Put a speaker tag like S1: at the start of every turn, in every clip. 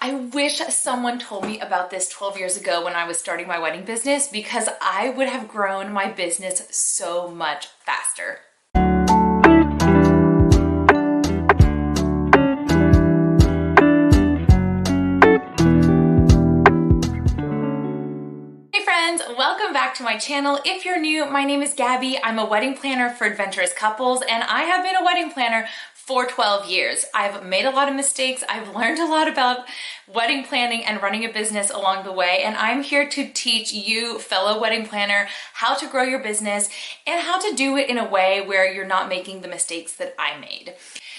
S1: I wish someone told me about this 12 years ago when I was starting my wedding business, because I would have grown my business so much faster. Hey friends, welcome back to my channel. If you're new, my name is Gabby. I'm a wedding planner for adventurous couples, and I have been a wedding planner for 12 years. I've made a lot of mistakes. I've learned a lot about wedding planning and running a business along the way, and I'm here to teach you, fellow wedding planner, how to grow your business and how to do it in a way where you're not making the mistakes that I made.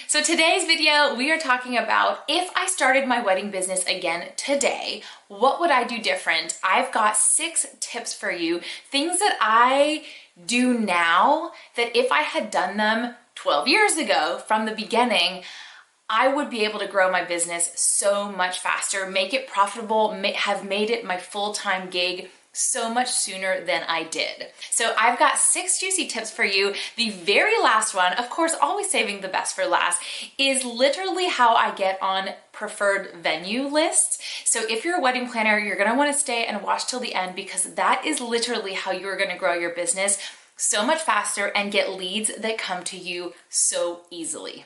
S1: So today's video, we are talking about if I started my wedding business again today, what would I do different? I've got 6 tips for you, things that I do now that if I had done them 12 years ago from the beginning, I would be able to grow my business so much faster, make it profitable, have made it my full-time gig so much sooner than I did. So I've got 6 juicy tips for you. The very last one, of course, always saving the best for last, is literally how I get on preferred venue lists. So if you're a wedding planner, you're gonna wanna stay and watch till the end, because that is literally how you're gonna grow your business so much faster and get leads that come to you so easily.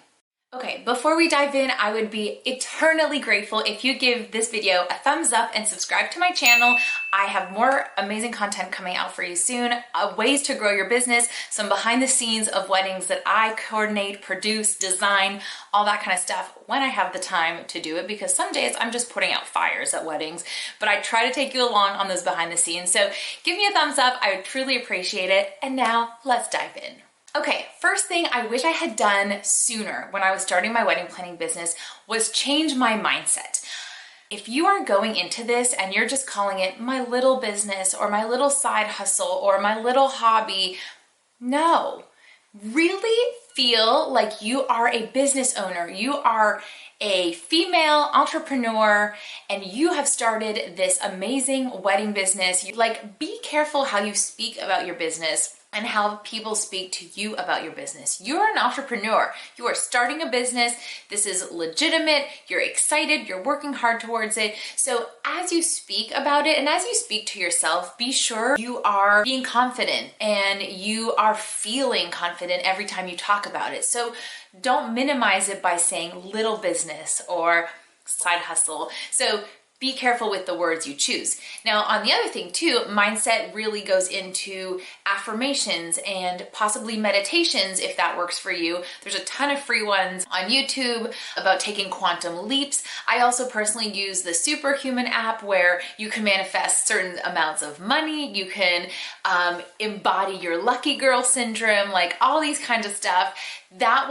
S1: Okay, before we dive in, I would be eternally grateful if you give this video a thumbs up and subscribe to my channel. I have more amazing content coming out for you soon, ways to grow your business, some behind the scenes of weddings that I coordinate, produce, design, all that kind of stuff when I have the time to do it, because some days I'm just putting out fires at weddings, but I try to take you along on those behind the scenes. So give me a thumbs up, I would truly appreciate it. And now let's dive in. Okay, first thing I wish I had done sooner when I was starting my wedding planning business was change my mindset. If you are going into this and you're just calling it my little business or my little side hustle or my little hobby, no. Really feel like you are a business owner. You are a female entrepreneur and you have started this amazing wedding business. Be careful how you speak about your business and how people speak to you about your business. You're an entrepreneur. You are starting a business. This is legitimate. You're excited. You're working hard towards it. So as you speak about it and as you speak to yourself, be sure you are being confident and you are feeling confident every time you talk about it. So don't minimize it by saying little business or side hustle. So be careful with the words you choose. Now, on the other thing too, mindset really goes into affirmations and possibly meditations if that works for you. There's a ton of free ones on YouTube about taking quantum leaps. I also personally use the Superhuman app where you can manifest certain amounts of money. You can embody your lucky girl syndrome, like all these kinds of stuff. That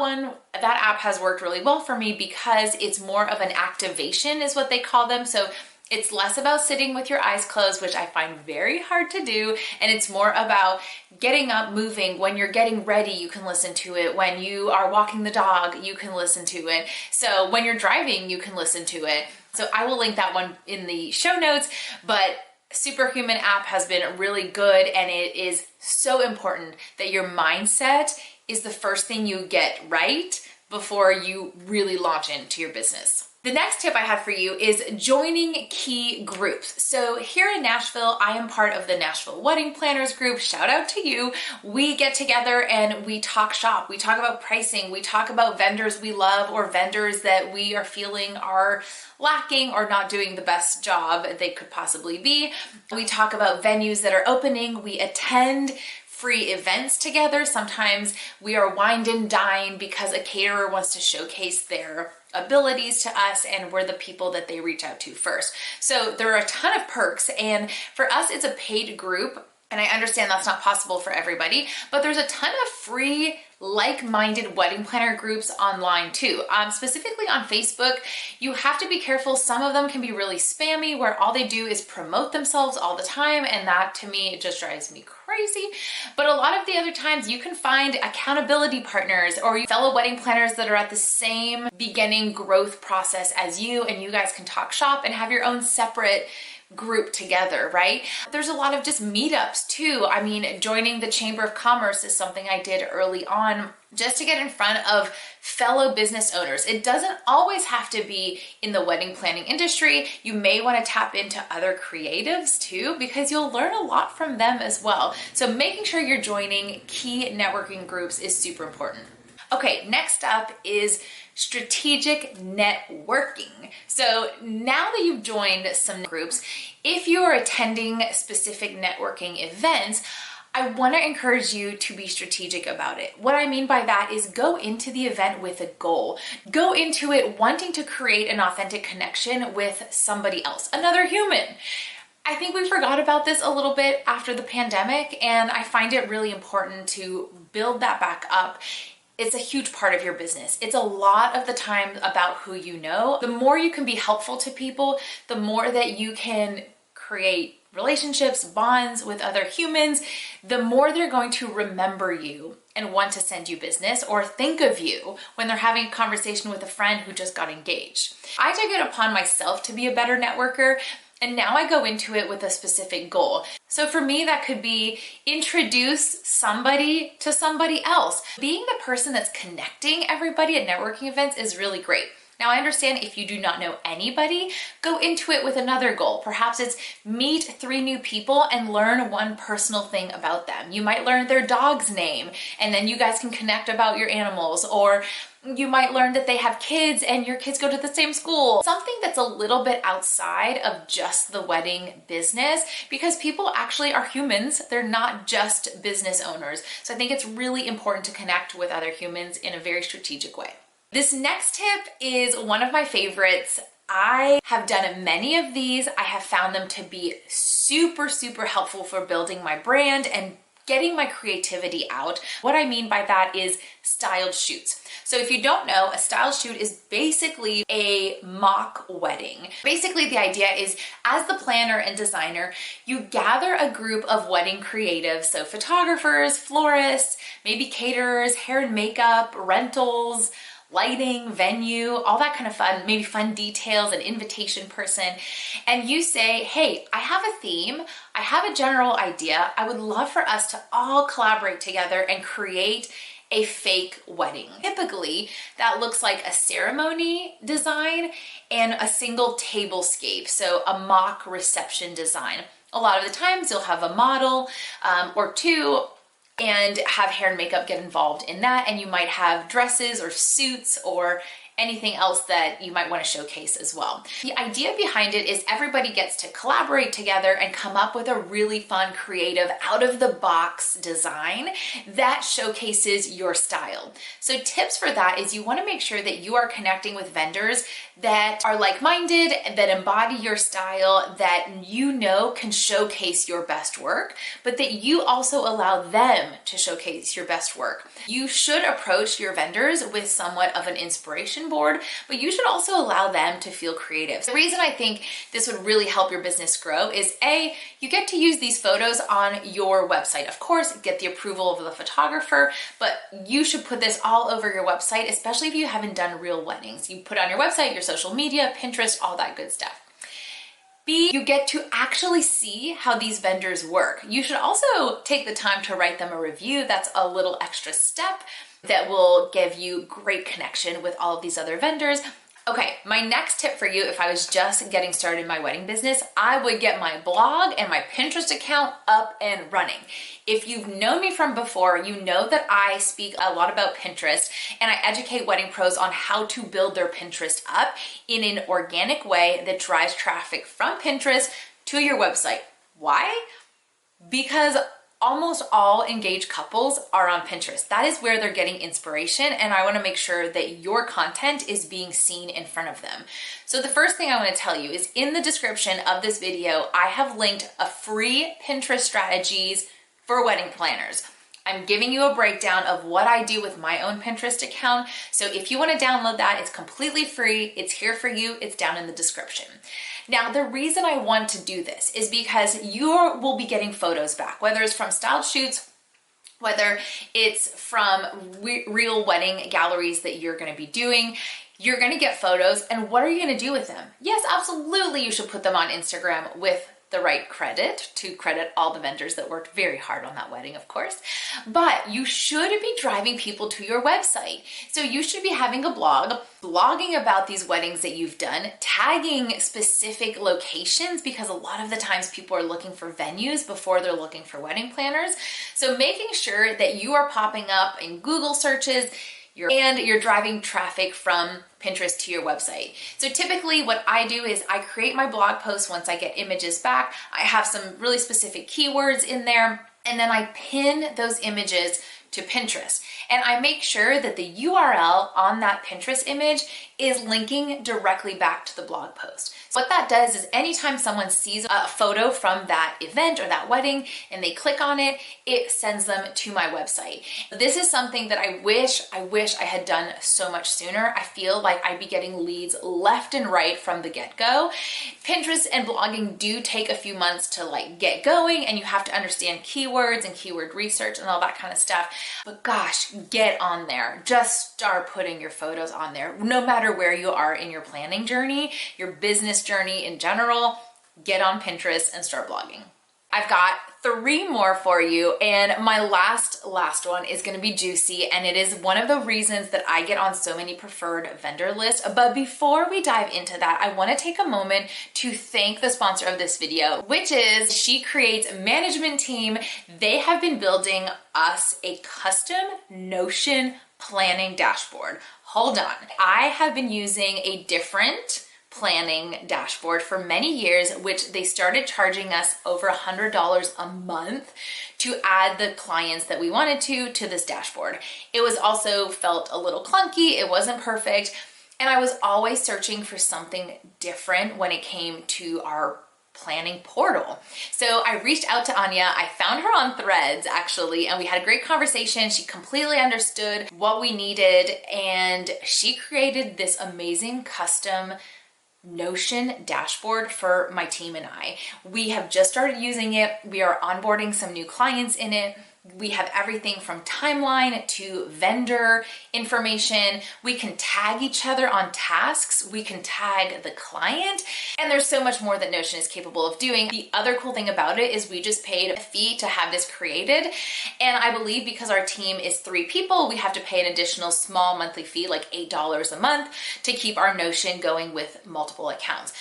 S1: app has worked really well for me because it's more of an activation is what they call them. So it's less about sitting with your eyes closed, which I find very hard to do. And it's more about getting up, moving. When you're getting ready, you can listen to it. When you are walking the dog, you can listen to it. So when you're driving, you can listen to it. So I will link that one in the show notes, but Superhuman app has been really good. And it is so important that your mindset is the first thing you get right before you really launch into your business. The next tip I have for you is joining key groups. So here in Nashville, I am part of the Nashville Wedding Planners group. Shout out to you. We get together and we talk shop. We talk about pricing. We talk about vendors we love or vendors that we are feeling are lacking or not doing the best job they could possibly be. We talk about venues that are opening. We attend free events together. Sometimes we are wined and dined because a caterer wants to showcase their abilities to us and we're the people that they reach out to first. So there are a ton of perks, and for us it's a paid group, and I understand that's not possible for everybody, but there's a ton of free like-minded wedding planner groups online too. Specifically on Facebook, you have to be careful. Some of them can be really spammy where all they do is promote themselves all the time, and that to me, it just drives me crazy. But a lot of the other times you can find accountability partners or fellow wedding planners that are at the same beginning growth process as you, and you guys can talk shop and have your own separate group together, right? There's a lot of just meetups too. I mean, joining the Chamber of Commerce is something I did early on on just to get in front of fellow business owners. It doesn't always have to be in the wedding planning industry. You may want to tap into other creatives too, because you'll learn a lot from them as well. So making sure you're joining key networking groups is super important. Okay, next up is strategic networking. So now that you've joined some groups, if you are attending specific networking events, I want to encourage you to be strategic about it. What I mean by that is go into the event with a goal. Go into it wanting to create an authentic connection with somebody else, another human. I think we forgot about this a little bit after the pandemic, and I find it really important to build that back up. It's a huge part of your business. It's a lot of the time about who you know. The more you can be helpful to people, the more that you can create relationships, bonds with other humans, the more they're going to remember you and want to send you business or think of you when they're having a conversation with a friend who just got engaged. I took it upon myself to be a better networker, and now I go into it with a specific goal. So for me, that could be introduce somebody to somebody else. Being the person that's connecting everybody at networking events is really great. Now, I understand if you do not know anybody, go into it with another goal. Perhaps it's meet 3 new people and learn one personal thing about them. You might learn their dog's name, and then you guys can connect about your animals. Or you might learn that they have kids and your kids go to the same school. Something that's a little bit outside of just the wedding business, because people actually are humans. They're not just business owners. So I think it's really important to connect with other humans in a very strategic way. This next tip is one of my favorites. I have done many of these. I have found them to be super, super helpful for building my brand and getting my creativity out. What I mean by that is styled shoots. So if you don't know, a styled shoot is basically a mock wedding. Basically, the idea is as the planner and designer, you gather a group of wedding creatives, so photographers, florists, maybe caterers, hair and makeup, rentals, lighting, venue, all that kind of fun, maybe fun details, an invitation person. And you say, hey, I have a theme, I have a general idea, I would love for us to all collaborate together and create a fake wedding. Typically, that looks like a ceremony design and a single tablescape, so a mock reception design. A lot of the times you'll have a model or two, and have hair and makeup get involved in that. And you might have dresses or suits or anything else that you might want to showcase as well. The idea behind it is everybody gets to collaborate together and come up with a really fun, creative, out-of-the-box design that showcases your style. So tips for that is you want to make sure that you are connecting with vendors that are like-minded, that embody your style, that you know can showcase your best work, but that you also allow them to showcase your best work. You should approach your vendors with somewhat of an inspiration board, but you should also allow them to feel creative. The reason I think this would really help your business grow is A, you get to use these photos on your website. Of course, get the approval of the photographer, but you should put this all over your website, especially if you haven't done real weddings. You put on your website, your social media, Pinterest, all that good stuff. B, you get to actually see how these vendors work. You should also take the time to write them a review. That's a little extra step that will give you great connection with all of these other vendors. Okay, my next tip for you, if I was just getting started in my wedding business, I would get my blog and my Pinterest account up and running. If you've known me from before, you know that I speak a lot about Pinterest and I educate wedding pros on how to build their Pinterest up in an organic way that drives traffic from Pinterest to your website. Why? Because almost all engaged couples are on Pinterest. That is where they're getting inspiration, and I want to make sure that your content is being seen in front of them. So the first thing I want to tell you is in the description of this video, I have linked a free Pinterest strategies for wedding planners. I'm giving you a breakdown of what I do with my own Pinterest account. So if you want to download that, it's completely free. It's here for you. It's down in the description. Now, the reason I want to do this is because you will be getting photos back, whether it's from styled shoots, whether it's from real wedding galleries that you're going to be doing. You're going to get photos, and what are you going to do with them? Yes, absolutely, you should put them on Instagram with the right credit, to credit all the vendors that worked very hard on that wedding, of course. But you should be driving people to your website. So you should be having a blog, blogging about these weddings that you've done, tagging specific locations, because a lot of the times people are looking for venues before they're looking for wedding planners. So making sure that you are popping up in Google searches, and you're driving traffic from Pinterest to your website. So typically what I do is I create my blog post once I get images back. I have some really specific keywords in there, and then I pin those images to Pinterest. And I make sure that the URL on that Pinterest image is linking directly back to the blog post. So what that does is anytime someone sees a photo from that event or that wedding and they click on it, it sends them to my website. This is something that I wish I had done so much sooner. I feel like I'd be getting leads left and right from the get-go. Pinterest and blogging do take a few months to like get going, and you have to understand keywords and keyword research and all that kind of stuff. But gosh, get on there. Just start putting your photos on there. No matter where you are in your planning journey, your business journey in general, get on Pinterest and start blogging. I've got 3 more for you, and my last one is going to be juicy, and it is one of the reasons that I get on so many preferred vendor lists. But before we dive into that, I want to take a moment to thank the sponsor of this video, which is She Creates Management Team. They have been building us a custom Notion planning dashboard. Hold on. I have been using a different planning dashboard for many years, which they started charging us over $100 a month to add the clients that we wanted to this dashboard. It was also felt a little clunky. It wasn't perfect. And I was always searching for something different when it came to our planning portal. So I reached out to Anya. I found her on Threads actually, and we had a great conversation. She completely understood what we needed, and she created this amazing custom Notion dashboard for my team and I. We have just started using it. We are onboarding some new clients in it. We have everything from timeline to vendor information. We can tag each other on tasks. We can tag the client, and there's so much more that Notion is capable of doing. The other cool thing about it is we just paid a fee to have this created, and I believe because our team is 3 people, we have to pay an additional small monthly fee, like $8 a month, to keep our Notion going with multiple accounts.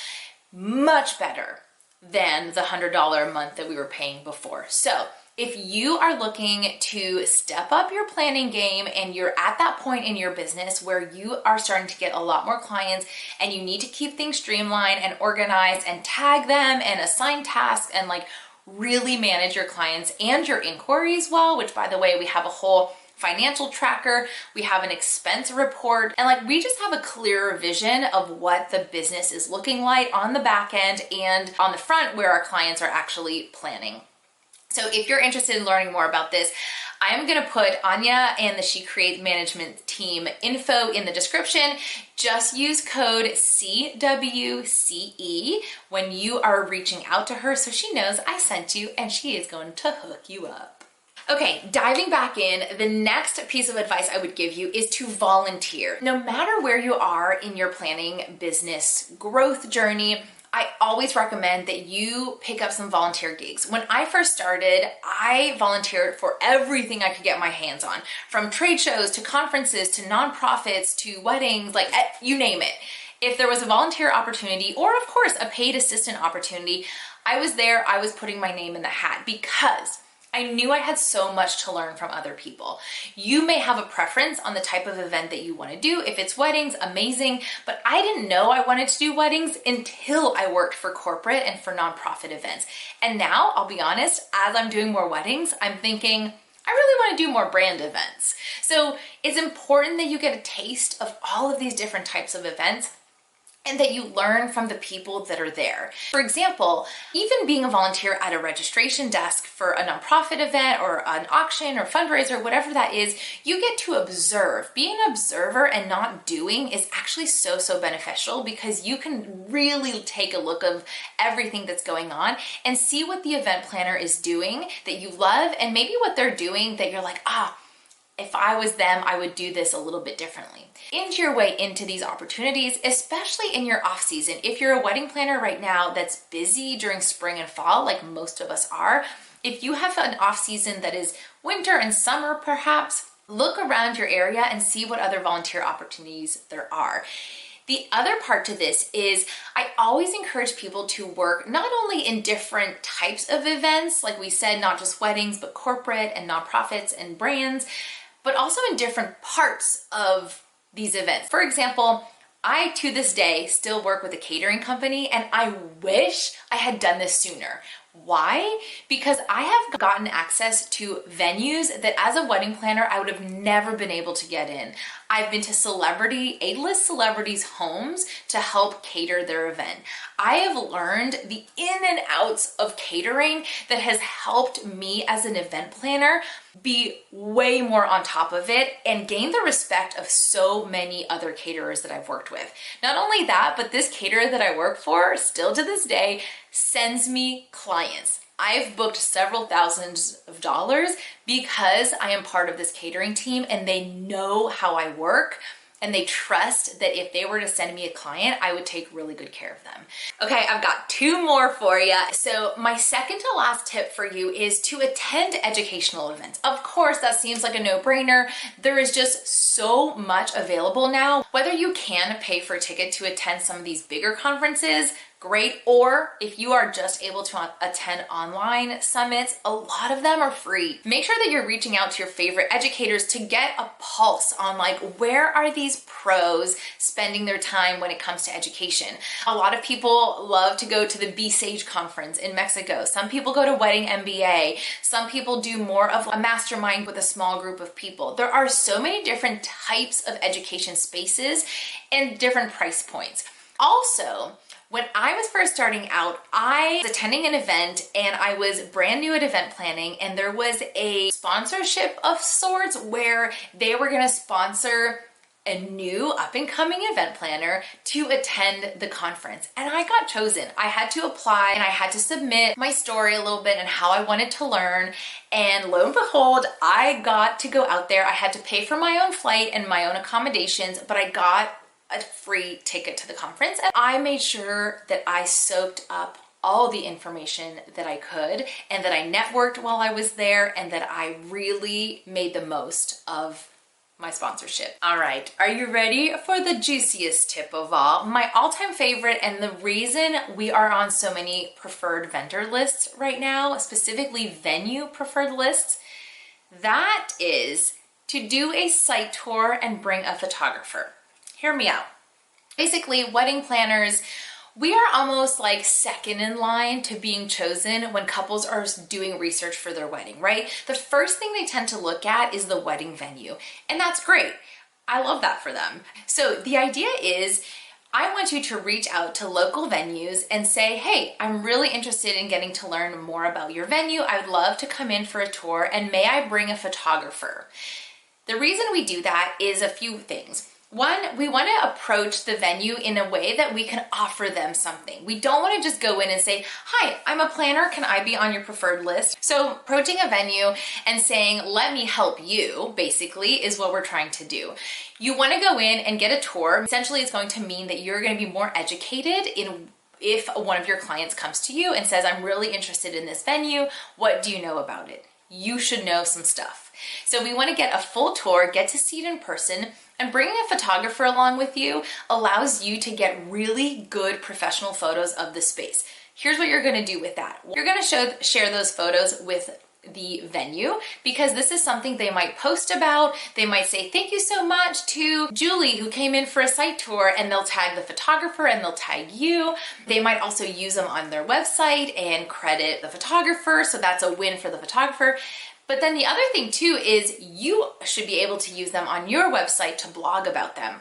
S1: Much better than the $100 a month that we were paying before. So if you are looking to step up your planning game and you're at that point in your business where you are starting to get a lot more clients and you need to keep things streamlined and organized and tag them and assign tasks and like really manage your clients and your inquiries well, which by the way, we have a whole financial tracker, we have an expense report, and like we just have a clearer vision of what the business is looking like on the back end and on the front where our clients are actually planning. So if you're interested in learning more about this, I'm going to put Anya and the She Creates Management Team info in the description. Just use code CWCE when you are reaching out to her so she knows I sent you and she is going to hook you up. Okay, diving back in, the next piece of advice I would give you is to volunteer. No matter where you are in your planning business growth journey, I always recommend that you pick up some volunteer gigs. When I first started, I volunteered for everything I could get my hands on, from trade shows to conferences to nonprofits to weddings, like you name it. If there was a volunteer opportunity or of course a paid assistant opportunity, I was there, I was putting my name in the hat because I knew I had so much to learn from other people. You may have a preference on the type of event that you want to do. If it's weddings, amazing. But I didn't know I wanted to do weddings until I worked for corporate and for nonprofit events. And now, I'll be honest, as I'm doing more weddings, I'm thinking, I really want to do more brand events. So it's important that you get a taste of all of these different types of events and that you learn from the people that are there. For example, even being a volunteer at a registration desk for a nonprofit event or an auction or fundraiser, whatever that is, you get to observe. Being an observer and not doing is actually so beneficial because you can really take a look of everything that's going on and see what the event planner is doing that you love and maybe what they're doing that you're like, if I was them, I would do this a little bit differently. Inch your way into these opportunities, especially in your off season. If you're a wedding planner right now that's busy during spring and fall, like most of us are, if you have an off season that is winter and summer perhaps, look around your area and see what other volunteer opportunities there are. The other part to this is I always encourage people to work not only in different types of events, like we said, not just weddings, but corporate and nonprofits and brands, but also in different parts of these events. For example, I, to this day, still work with a catering company, and I wish I had done this sooner. Why? Because I have gotten access to venues that as a wedding planner, I would have never been able to get in. I've been to A-list celebrities' homes to help cater their event. I have learned the in and outs of catering that has helped me as an event planner be way more on top of it and gain the respect of so many other caterers that I've worked with. Not only that, but this caterer that I work for, still to this day, sends me clients. I've booked several thousands of dollars because I am part of this catering team and they know how I work and they trust that if they were to send me a client, I would take really good care of them. Okay, I've got two more for you. So my second to last tip for you is to attend educational events. Of course, that seems like a no-brainer. There is just so much available now. Whether you can pay for a ticket to attend some of these bigger conferences, great, or if you are just able to attend online summits, a lot of them are free. Make sure that you're reaching out to your favorite educators to get a pulse on like, where are these pros spending their time when it comes to education? A lot of people love to go to the B-Sage conference in Mexico. Some people go to Wedding MBA. Some people do more of a mastermind with a small group of people. There are so many different types of education spaces and different price points. Also, when I was first starting out, I was attending an event and I was brand new at event planning, and there was a sponsorship of sorts where they were gonna sponsor a new up-and-coming event planner to attend the conference. And I got chosen. I had to apply and I had to submit my story a little bit and how I wanted to learn. And lo and behold, I got to go out there. I had to pay for my own flight and my own accommodations, but I got a free ticket to the conference. And I made sure that I soaked up all the information that I could and that I networked while I was there and that I really made the most of my sponsorship. All right, are you ready for the juiciest tip of all? My all-time favorite, and the reason we are on so many preferred vendor lists right now, specifically venue preferred lists, that is to do a site tour and bring a photographer. Hear me out. Basically, wedding planners, we are almost like second in line to being chosen when couples are doing research for their wedding, right? The first thing they tend to look at is the wedding venue, and that's great. I love that for them. So the idea is, I want you to reach out to local venues and say, hey, I'm really interested in getting to learn more about your venue. I would love to come in for a tour, and may I bring a photographer? The reason we do that is a few things. One, we want to approach the venue in a way that we can offer them something. We don't want to just go in and say, hi, I'm a planner, can I be on your preferred list? So approaching a venue and saying, let me help you, basically, is what we're trying to do. You want to go in and get a tour. Essentially, it's going to mean that you're going to be more educated in if one of your clients comes to you and says, I'm really interested in this venue, what do you know about it? You should know some stuff. So we want to get a full tour, get to see it in person, and bringing a photographer along with you allows you to get really good professional photos of the space. Here's what you're going to do with that. You're going to share those photos with the venue because this is something they might post about. They might say, thank you so much to Julie who came in for a site tour, and they'll tag the photographer and they'll tag you. They might also use them on their website and credit the photographer. So that's a win for the photographer. But then the other thing too is you should be able to use them on your website to blog about them.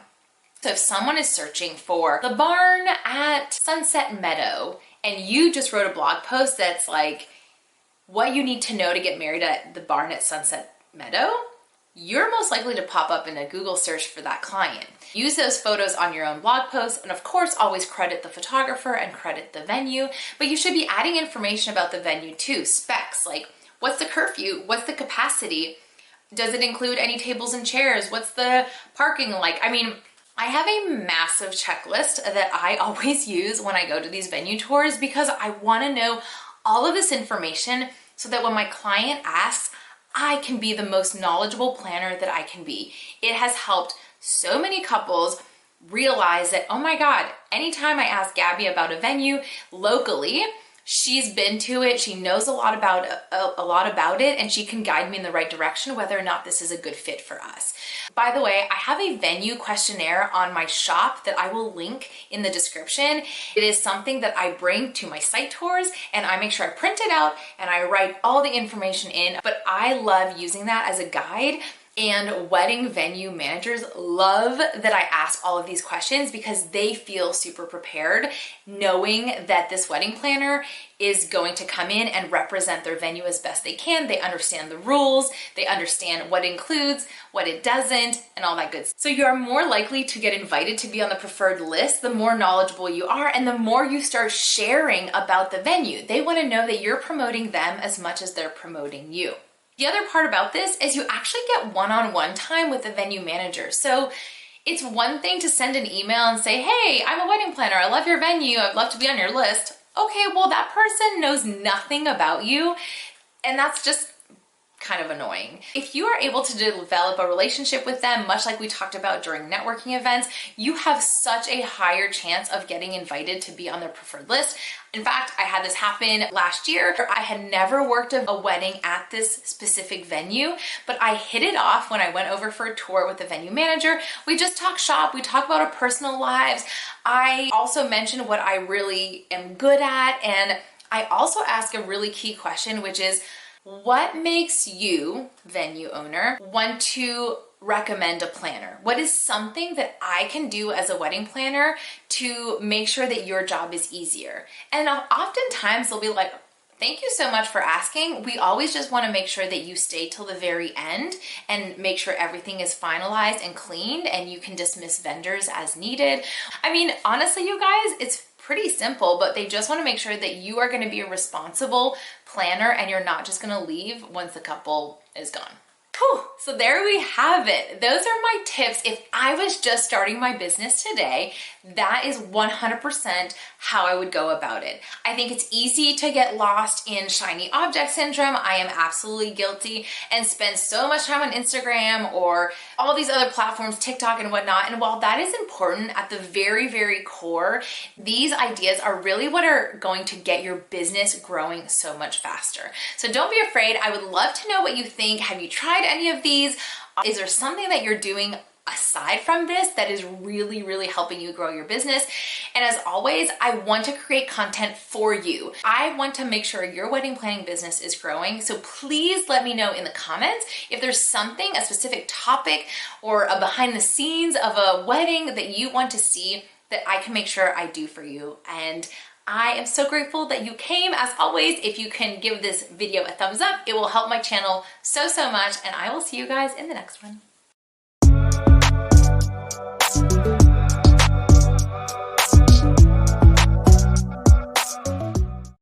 S1: So if someone is searching for the barn at Sunset Meadow and you just wrote a blog post that's like what you need to know to get married at the barn at Sunset Meadow, you're most likely to pop up in a Google search for that client. Use those photos on your own blog post, and of course, always credit the photographer and credit the venue, but you should be adding information about the venue too, specs like what's the curfew? What's the capacity? Does it include any tables and chairs? What's the parking like? I mean, I have a massive checklist that I always use when I go to these venue tours because I want to know all of this information so that when my client asks, I can be the most knowledgeable planner that I can be. It has helped so many couples realize that, oh my God, anytime I ask Gabby about a venue locally, she's been to it, she knows a lot about it, and she can guide me in the right direction whether or not this is a good fit for us. By the way, I have a venue questionnaire on my shop that I will link in the description. It is something that I bring to my site tours, and I make sure I print it out and I write all the information in, but I love using that as a guide. And wedding venue managers love that I ask all of these questions because they feel super prepared knowing that this wedding planner is going to come in and represent their venue as best they can. They understand the rules, they understand what it includes, what it doesn't, and all that good stuff. So you are more likely to get invited to be on the preferred list the more knowledgeable you are and the more you start sharing about the venue. They want to know that you're promoting them as much as they're promoting you. The other part about this is you actually get one-on-one time with the venue manager. So it's one thing to send an email and say, hey, I'm a wedding planner. I love your venue. I'd love to be on your list. Okay, well, that person knows nothing about you, and that's just kind of annoying. If you are able to develop a relationship with them, much like we talked about during networking events, you have such a higher chance of getting invited to be on their preferred list. In fact, I had this happen last year. I had never worked a wedding at this specific venue, but I hit it off when I went over for a tour with the venue manager. We just talk shop, we talk about our personal lives. I also mentioned what I really am good at, and I also ask a really key question, which is, what makes you, venue owner, want to recommend a planner? What is something that I can do as a wedding planner to make sure that your job is easier? And oftentimes they'll be like, thank you so much for asking. We always just want to make sure that you stay till the very end and make sure everything is finalized and cleaned and you can dismiss vendors as needed. I mean, honestly, you guys, it's pretty simple, but they just want to make sure that you are going to be a responsible planner and you're not just going to leave once the couple is gone. Whew. So there we have it. Those are my tips. If I was just starting my business today, that is 100% how I would go about it. I think it's easy to get lost in shiny object syndrome. I am absolutely guilty and spend so much time on Instagram or all these other platforms, TikTok and whatnot. And while that is important at the very, very core, these ideas are really what are going to get your business growing so much faster. So don't be afraid. I would love to know what you think. Have you tried any of these? Is there something that you're doing aside from this that is really, really helping you grow your business? And as always, I want to create content for you. I want to make sure your wedding planning business is growing. So please let me know in the comments if there's something, a specific topic or a behind the scenes of a wedding that you want to see that I can make sure I do for you. And I am so grateful that you came. As always, if you can give this video a thumbs up, it will help my channel so, so much. And I will see you guys in the next one.